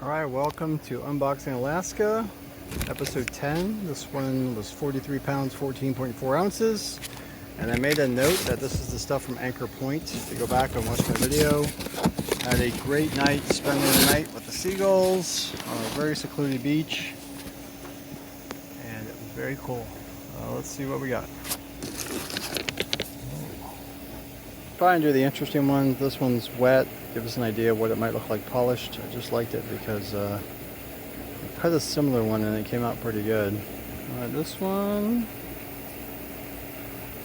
Alright, welcome to Unboxing Alaska, episode 10. This one was 43 pounds, 14.4 ounces. And I made a note that this is the stuff from Anchor Point. If you go back and watch my video, I had a great night spending the night with the seagulls on a very secluded beach. And it was very cool. Let's see what we got. Try and do the interesting ones. This one's wet. Give us an idea of what it might look like polished. I just liked it because I cut a similar one and it came out pretty good. This one,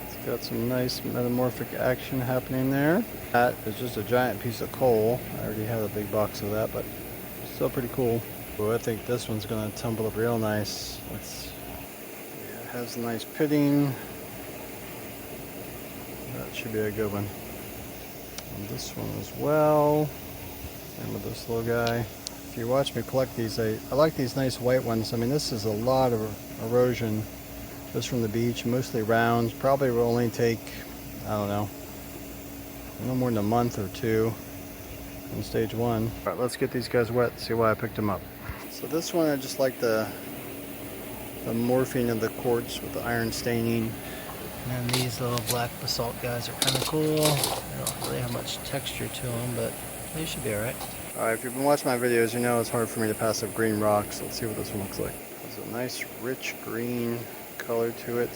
it's got some nice metamorphic action happening there. That is just a giant piece of coal. I already had a big box of that, but still pretty cool. So I think this one's going to tumble up real nice. It has a nice pitting. That should be a good one. And this one as well. And with this little guy. If you watch me collect these, I like these nice white ones. I mean, this is a lot of erosion just from the beach, mostly rounds. Probably will only take, I don't know, no more than a month or two in stage one. All right, let's get these guys wet, see why I picked them up. So this one, I just like the morphing of the quartz with the iron staining. And then these little black basalt guys are kind of cool. They don't really have much texture to them, but they should be alright. Alright, if you've been watching my videos, you know it's hard for me to pass up green rocks. Let's see what this one looks like. There's a nice rich green color to it.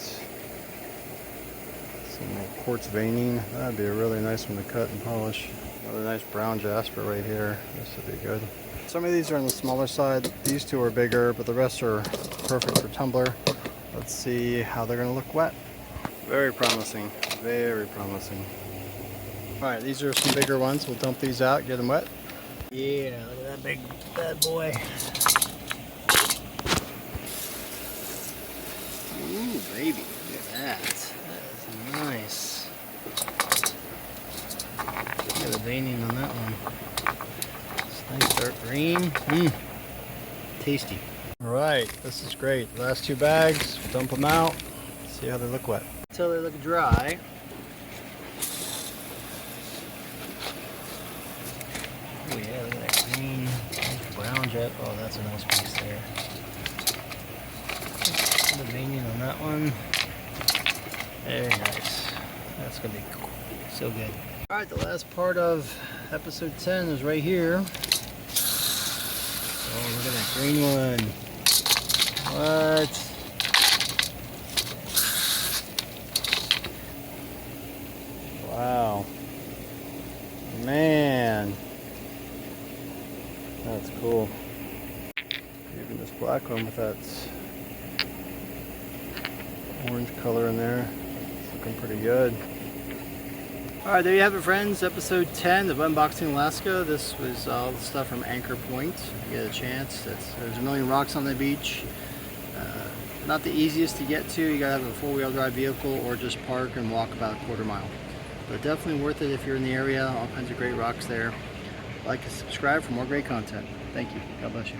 Some little quartz veining. That'd be a really nice one to cut and polish. Another nice brown jasper right here. This would be good. Some of these are on the smaller side. These two are bigger, but the rest are perfect for tumbler. Let's see how they're going to look wet. Very promising. Very promising. Alright, these are some bigger ones. We'll dump these out, get them wet. Yeah, look at that big bad boy. Ooh, baby. Look at that. That is nice. Look at the veining on that one. It's nice dark green. Tasty. Alright, this is great. Last two bags, dump them out. See how they look wet. Until they look dry. Oh yeah, look at that green, nice brown jet. Oh, that's a nice piece there. The veining on that one. Very nice. That's gonna be cool. So good. Alright, the last part of episode 10 is right here. Oh, look at that green one. What? Wow. Man. That's cool. Even this black one with that orange color in there. It's looking pretty good. Alright, there you have it, friends. Episode 10 of Unboxing Alaska. This was all the stuff from Anchor Point. If you get a chance. There's a million rocks on the beach. Not the easiest to get to. You gotta have a four-wheel drive vehicle or just park and walk about a quarter mile. But definitely worth it if you're in the area. All kinds of great rocks there. Like and subscribe for more great content. Thank you. God bless you.